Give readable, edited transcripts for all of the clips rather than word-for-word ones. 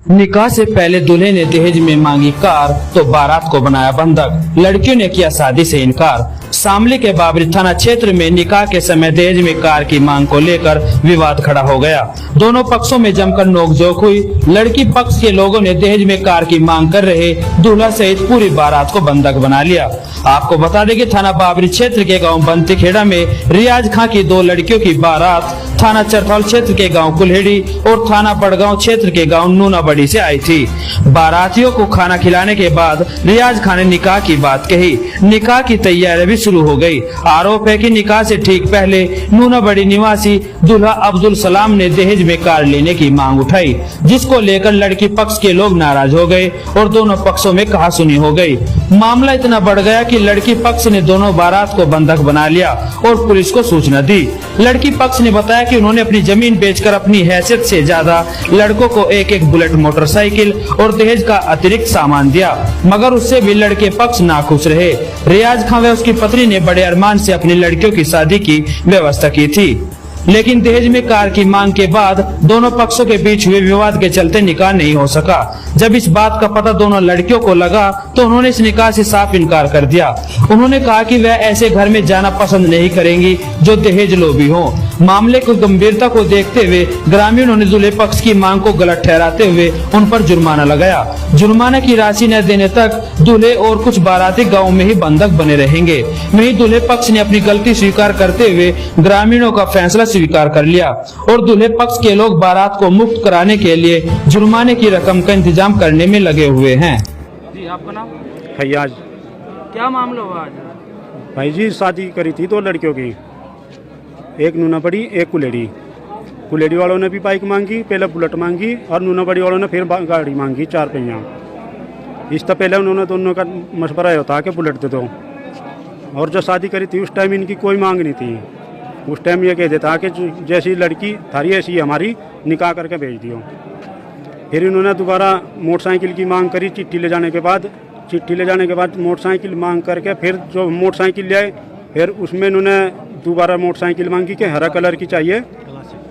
निकाह से पहले दूल्हे ने दहेज में मांगी कार तो बारात को बनाया बंधक। लड़कियों ने किया शादी से इनकार। शामली के बाबरी थाना क्षेत्र में निकाह के समय दहेज में कार की मांग को लेकर विवाद खड़ा हो गया। दोनों पक्षों में जमकर नोकझोंक हुई। लड़की पक्ष के लोगों ने दहेज में कार की मांग कर रहे दूल्हा सहित पूरी बारात को बंधक बना लिया। आपको बता दें कि थाना बाबरी क्षेत्र के गांव बंतीखेड़ा में रियाज खां की 2 लड़कियों की बारात थाना चरथौल क्षेत्र के गांव कुल्हेड़ी और थाना बड़गांव क्षेत्र के गांव नूना बड़ी से आई थी। बारातियों को खाना खिलाने के बाद रियाज खान ने निकाह की बात कही। निकाह की तैयारी भी शुरू हो गई। आरोप है कि निकाह से ठीक पहले नूना बड़ी निवासी दूल्हा अब्दुल सलाम ने दहेज में कार लेने की मांग उठाई, जिसको लेकर लड़की पक्ष के लोग नाराज हो गए और दोनों पक्षों में कहासुनी हो गई। मामला इतना बढ़ गया कि लड़की पक्ष ने दोनों बारात को बंधक बना लिया और पुलिस को सूचना दी। लड़की पक्ष ने बताया कि उन्होंने अपनी जमीन बेचकर अपनी हैसियत से ज्यादा लड़कों को एक बुलेट मोटरसाइकिल और दहेज का अतिरिक्त सामान दिया, मगर उससे भी लड़के पक्ष नाखुश रहे। रियाज खां व उसकी पत्नी ने बड़े अरमान से अपनी लड़कियों की शादी की व्यवस्था की थी, लेकिन दहेज में कार की मांग के बाद दोनों पक्षों के बीच हुए विवाद के चलते निकाह नहीं हो सका। जब इस बात का पता दोनों लड़कियों को लगा तो उन्होंने इस निकाह से साफ इनकार कर दिया। उन्होंने कहा कि वह ऐसे घर में जाना पसंद नहीं करेंगी जो दहेज लोभी हो। मामले को गंभीरता को देखते हुए ग्रामीणों ने दूल्हे पक्ष की मांग को गलत ठहराते हुए उन पर जुर्माना लगाया। जुर्माने की राशि न देने तक दूल्हे और कुछ बाराती गाँव में ही बंधक बने रहेंगे। वहीं दूल्हे पक्ष ने अपनी गलती स्वीकार करते हुए ग्रामीणों का फैसला स्वीकार कर लिया और दूल्हे पक्ष के लोग बारात को मुक्त कराने के लिए जुर्माने की रकम का इंतजाम करने में लगे हुए हैं। जी, आपका नाम? फैयाज। क्या मामला हुआ आज? भाई जी, शादी करी थी 2 लड़कियों की, एक नूना बड़ी एक कुलेड़ी। कुलेड़ी वालों ने भी बाइक मांगी, पहले बुलेट मांगी और नूना बड़ी वालों ने फिर गाड़ी मांगी 4 पहिया। इससे पहले उन्होंने दोनों का मशवरा होता कि बुलेट दे दो, और जो शादी करी थी उस टाइम इनकी कोई मांग नहीं थी। उस टाइम ये कह देता कि जैसी लड़की थारी ऐसी हमारी निकाह करके भेज दियो। फिर इन्होंने दोबारा मोटरसाइकिल की मांग करी। चिट्ठी ले जाने के बाद मोटरसाइकिल मांग करके फिर जो मोटरसाइकिल ले आए, फिर उसमें इन्होंने दोबारा मोटरसाइकिल मांगी कि हरा कलर की चाहिए,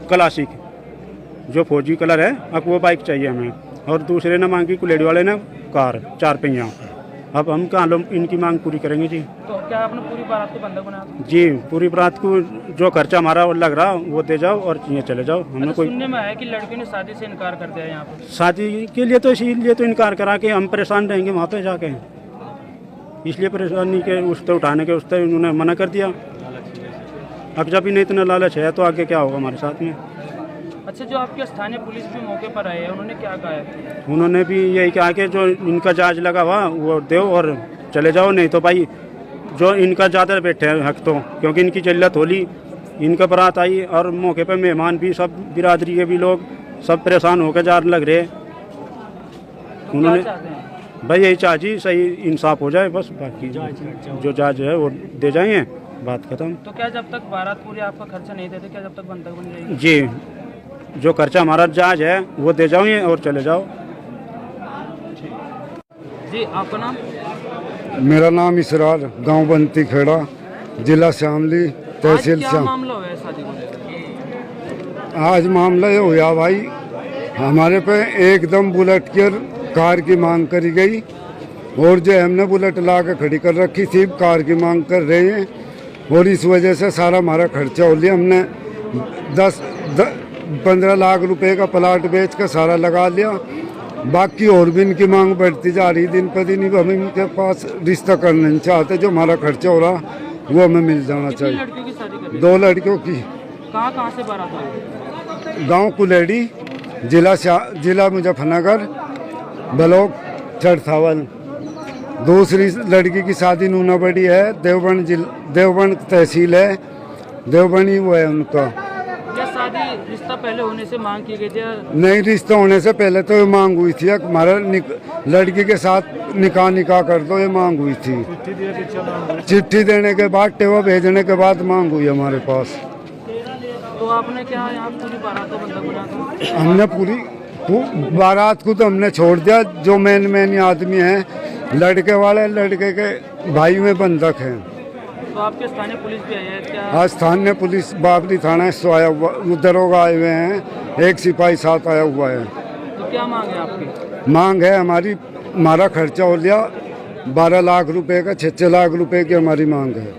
क्लासिक जो फौजी कलर है, अब वो बाइक चाहिए हमें। और दूसरे ने मांगी कुलेड़ी वाले ने कार 4 पहिया। अब हम कहाँ लोग इनकी मांग पूरी करेंगे जी? तो क्या आपने पूरी बारात को बंधक बनाया? जी, पूरी बारात को जो खर्चा हमारा लग रहा वो दे जाओ और ये चले जाओ। हमने कोई सुनने में आया कि लड़कियों ने शादी से इनकार कर दिया यहाँ पर। शादी के लिए तो इसीलिए तो इनकार करा कि हम परेशान रहेंगे वहाँ पे जाके, इसलिए परेशानी के उससे उठाने के उससे उन्होंने मना कर दिया। अब जब इन्हें इतना लालच है तो आगे क्या होगा हमारे साथ में। अच्छा, जो आपके स्थानीय पुलिस भी मौके पर आए हैं, उन्होंने क्या कहा है? उन्होंने भी यही कहा कि जो इनका चार्ज लगा हुआ वो दो और चले जाओ, नहीं तो भाई जो इनका ज़्यादा बैठे हैं हक तो, क्योंकि इनकी जल्लत होली, इनका बारात आई और मौके पर मेहमान भी सब बिरादरी के भी लोग सब परेशान होकर जार लग रहे। उन्होंने भाई यही चाहिए सही इंसाफ हो जाए बस, बाकी जो जज है वो दे जाएंगे, बात खत्म। तो क्या जब तक बारात पूरी आपका खर्चा नहीं देते, क्या जब तक बंधक बन जाएगी? जी, जो खर्चा हमारा जज है वो दे जाओ और चले जाओ। जी, आपका नाम? मेरा नाम इसरार, गांव बंतीखेड़ा, जिला शामली, तहसील क्या मामला हुआ है शादी को लेकर? आज मामला ये हुआ भाई, हमारे पे एकदम बुलेट की कार की मांग करी गई और जो हमने बुलेट ला के खड़ी कर रखी थी, कार की मांग कर रहे हैं और इस वजह से सारा हमारा खर्चा हो लिया। हमने 10-15 लाख रुपए का प्लाट बेच कर सारा लगा लिया। बाकी और भी इनकी मांग बढ़ती जा रही दिन पर दिन। हम इनके पास रिश्ता करना नहीं चाहते, जो हमारा खर्चा हो रहा वो हमें मिल जाना चाहिए। लड़कियों की शादी कर 2 लड़कियों की। कहाँ से बारात आई? गांव कुलेड़ी, जिला मुजफ्फरनगर, ब्लॉक चरथावल। दूसरी लड़की की शादी नूना बड़ी है, देवबंद तहसील है, देवबंदी वो है उनका। क्या शादी रिश्ता पहले होने से मांग की गई थी? नहीं, रिश्ता होने से पहले तो ये मांग हुई थी, हमारा लड़की के साथ निकाह कर दो, ये मांग हुई थी। चिट्ठी देने के बाद, टेवा भेजने के बाद मांग हुई हमारे पास। तो आपने क्या यहाँ पूरी बारात को बंधक बना दिया? हमने पूरी बारात को तो हमने छोड़ दिया। जो मेन आदमी हैं लड़के वाले, लड़के के भाई में बंधक हैं। तो आपके स्थानीय पुलिस भी आई है क्या? आज स्थानीय पुलिस बाबरी थाना से आया हुआ, दरोगा आए हुए हैं, एक सिपाही साथ आया हुआ है। तो क्या मांग है आपकी? मांग है हमारा खर्चा हो लिया 12 लाख रुपए का, 6 लाख रुपए की हमारी मांग है।